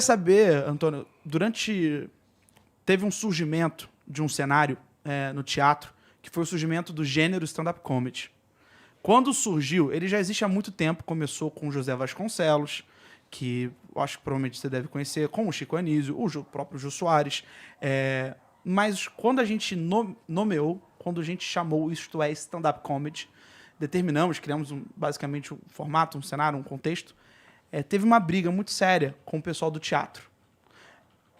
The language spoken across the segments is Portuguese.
Saber, Antônio, teve um surgimento de um cenário no teatro, que foi o surgimento do gênero stand-up comedy. Quando surgiu, ele já existe há muito tempo, começou com o José Vasconcelos, que eu acho que provavelmente você deve conhecer, com o Chico Anísio, o próprio Jô Soares. Mas quando a gente nomeou, quando a gente chamou isto é stand-up comedy, criamos basicamente um formato, um cenário, um contexto, teve uma briga muito séria com o pessoal do teatro.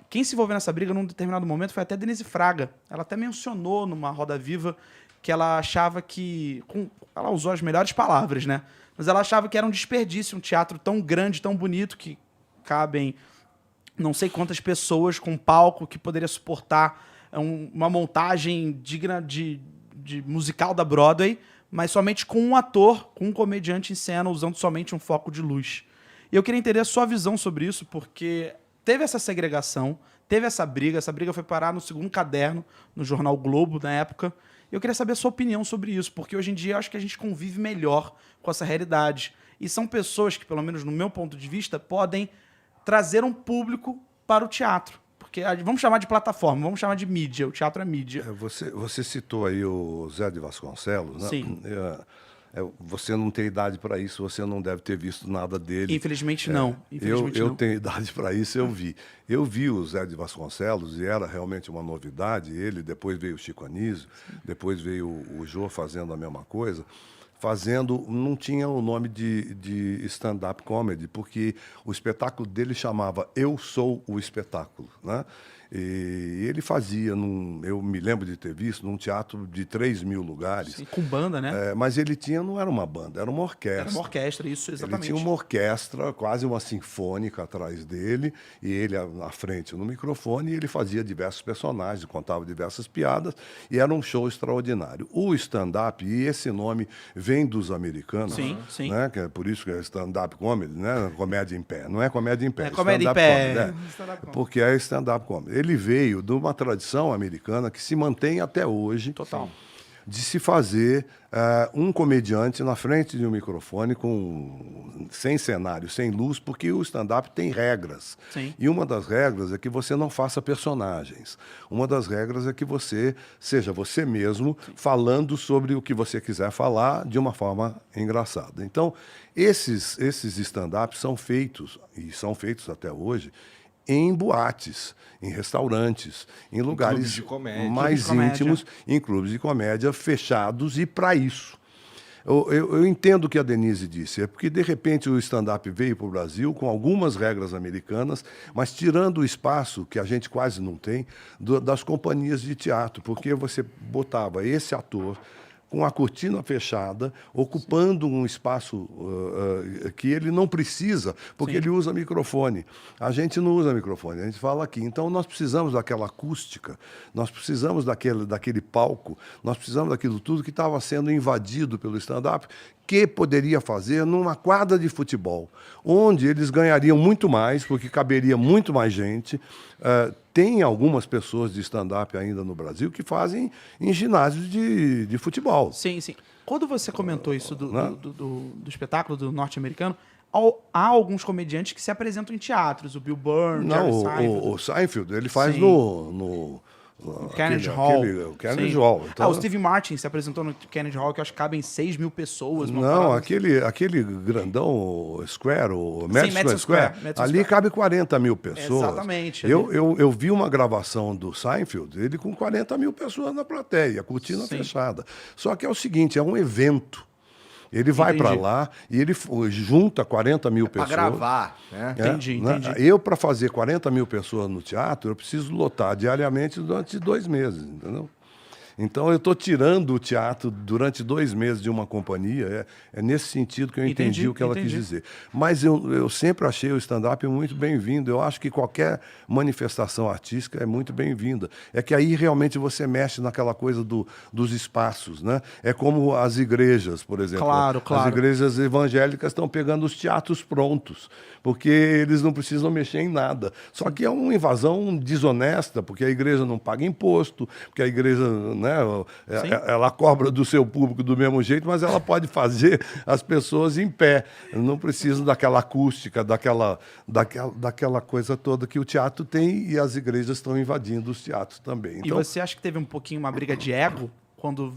Quem se envolveu nessa briga num determinado momento foi até Denise Fraga. Ela até mencionou numa Roda Viva que ela achava que... ela usou as melhores palavras, né? Mas ela achava que era um desperdício um teatro tão grande, tão bonito, que cabem não sei quantas pessoas com um palco que poderia suportar uma montagem digna de musical da Broadway, mas somente com um ator, com um comediante em cena, usando somente um foco de luz. E eu queria entender a sua visão sobre isso, porque teve essa segregação, teve essa briga foi parar no segundo caderno, no jornal Globo, na época. E eu queria saber a sua opinião sobre isso, porque hoje em dia eu acho que a gente convive melhor com essa realidade. E são pessoas que, pelo menos no meu ponto de vista, podem trazer um público para o teatro. Porque vamos chamar de plataforma, vamos chamar de mídia. O teatro é mídia. Você citou aí o Zé de Vasconcelos, né? Sim. Você não tem idade para isso, você não deve ter visto nada dele. Infelizmente não. Eu tenho idade para isso, eu vi. Eu vi o Zé de Vasconcelos e era realmente uma novidade. Ele, depois veio o Chico Anísio, depois veio o Jô fazendo a mesma coisa. Não tinha o nome de stand-up comedy, porque o espetáculo dele chamava Eu Sou o Espetáculo, né? E ele fazia, eu me lembro de ter visto, num teatro de 3.000 lugares. Sim, com banda, né? Mas ele não era uma banda, era uma orquestra. Era uma orquestra, isso, exatamente. Ele tinha uma orquestra, quase uma sinfônica atrás dele, e ele à frente no microfone, e ele fazia diversos personagens, contava diversas piadas, e era um show extraordinário. O stand-up, e esse nome vem dos americanos, sim. Né? Que é por isso que é stand-up comedy, né? Comédia em pé. Não é comédia em pé, é comédia em pé. Porque é stand-up comedy. Ele veio de uma tradição americana que se mantém até hoje. Total. De se fazer um comediante na frente de um microfone sem cenário, sem luz, porque o stand-up tem regras. Sim. E uma das regras é que você não faça personagens. Uma das regras é que você seja você mesmo, falando sobre o que você quiser falar de uma forma engraçada. Então, esses stand-ups são feitos, e são feitos até hoje, em boates, em restaurantes, em lugares mais íntimos, em clubes de comédia fechados, e para isso. Eu entendo o que a Denise disse, é porque, de repente, o stand-up veio para o Brasil com algumas regras americanas, mas tirando o espaço, que a gente quase não tem, das companhias de teatro, porque você botava esse ator com a cortina fechada, ocupando um espaço que ele não precisa, porque ele usa microfone. A gente não usa microfone, a gente fala aqui. Então, nós precisamos daquela acústica, nós precisamos daquele palco, nós precisamos daquilo tudo que estava sendo invadido pelo stand-up, que poderia fazer numa quadra de futebol, onde eles ganhariam muito mais, porque caberia muito mais gente. Tem algumas pessoas de stand-up ainda no Brasil que fazem em ginásios de futebol. Sim, sim. Quando você comentou isso do espetáculo do norte-americano, há alguns comediantes que se apresentam em teatros. O Bill Burr, o Seinfeld, ele faz no Carnegie Hall. Carnegie Hall. Então, o Steve Martin se apresentou no Carnegie Hall, que eu acho que cabem 6.000 pessoas. Não, aquele grandão, o Square, o Madison Square, ali cabe 40.000 pessoas. Exatamente. Eu vi uma gravação do Seinfeld, ele com 40.000 pessoas na plateia, a cortina fechada. Só que é o seguinte, é um evento. Ele vai para lá e ele junta 40.000 pessoas. Para gravar, né? Entendi. Eu, para fazer 40.000 pessoas no teatro, eu preciso lotar diariamente durante 2 meses, entendeu? Então, eu estou tirando o teatro durante 2 meses de uma companhia. É nesse sentido que eu entendi o que ela quis dizer. Mas eu sempre achei o stand-up muito bem-vindo. Eu acho que qualquer manifestação artística é muito bem-vinda. É que aí realmente você mexe naquela coisa dos espaços, né? É como as igrejas, por exemplo. Claro. As igrejas evangélicas estão pegando os teatros prontos, porque eles não precisam mexer em nada. Só que é uma invasão desonesta, porque a igreja não paga imposto, porque a igreja, né, né? Sim. Ela cobra do seu público do mesmo jeito, mas ela pode fazer as pessoas em pé. Não precisa daquela acústica, daquela coisa toda que o teatro tem, e as igrejas estão invadindo os teatros também. E Então, você acha que teve um pouquinho uma briga de ego quando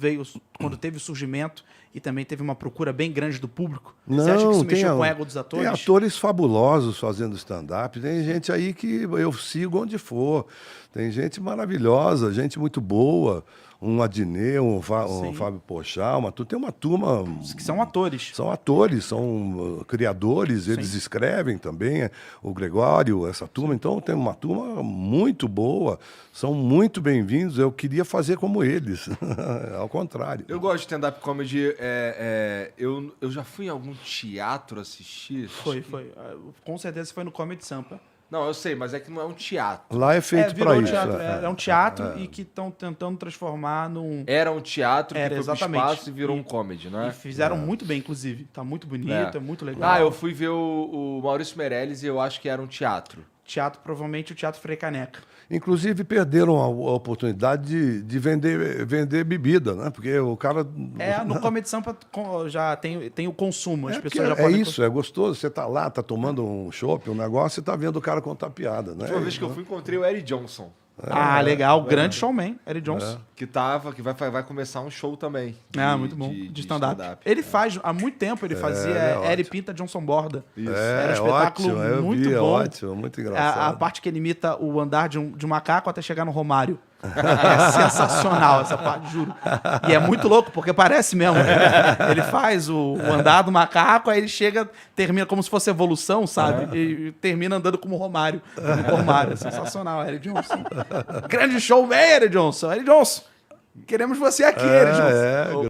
teve o surgimento e também teve uma procura bem grande do público? Você acha que isso mexeu com o ego dos atores? Tem atores fabulosos fazendo stand-up, tem gente aí que eu sigo onde for, tem gente maravilhosa, gente muito boa, um Adnet, um Sim. Fábio Pochá, tem uma turma... Que são atores. São atores, são criadores, eles escrevem também, o Gregório, essa turma. Então, tem uma turma muito boa, são muito bem-vindos. Eu queria fazer como eles, ao contrário. Eu gosto de stand-up comedy. Eu já fui em algum teatro assistir? Foi. Com certeza foi no Comedy Sampa. Não, eu sei, mas é que não é um teatro. Lá é feito para isso. Teatro, é um teatro e que estão tentando transformar num... Era um teatro que Era, foi pro exatamente. espaço e virou um comedy, E né? fizeram muito bem, inclusive. Tá muito bonito, é muito legal. Ah, eu fui ver o Maurício Meirelles e eu acho que era um teatro. Teatro, provavelmente o Teatro Frei Caneca. Inclusive, perderam a oportunidade de vender bebida, né? Porque o cara... No Comedy Sampa já tem o consumo, as É, pessoas já porque podem... isso, é gostoso. Você tá lá, tá tomando um chopp, um negócio, e tá vendo o cara contar piada, né? A última vez que eu fui, encontrei o Eric Johnson. Legal. Grande showman, Eric Johnson. Que vai começar um show também. Muito bom. De stand-up. Ele faz, há muito tempo ele fazia Eric Pinta Johnson Borda. Isso. Era um espetáculo ótimo, eu muito vi, bom. ótimo, muito engraçado. A parte que ele imita o andar de um macaco até chegar no Romário. É sensacional essa parte, juro. E é muito louco, porque parece mesmo. Ele faz o andar do macaco, aí ele termina como se fosse evolução, sabe? E termina andando como o Romário. É sensacional, Eric Johnson. Grande showman, Eric Johnson. Eric Johnson, queremos você aqui, Eric Johnson.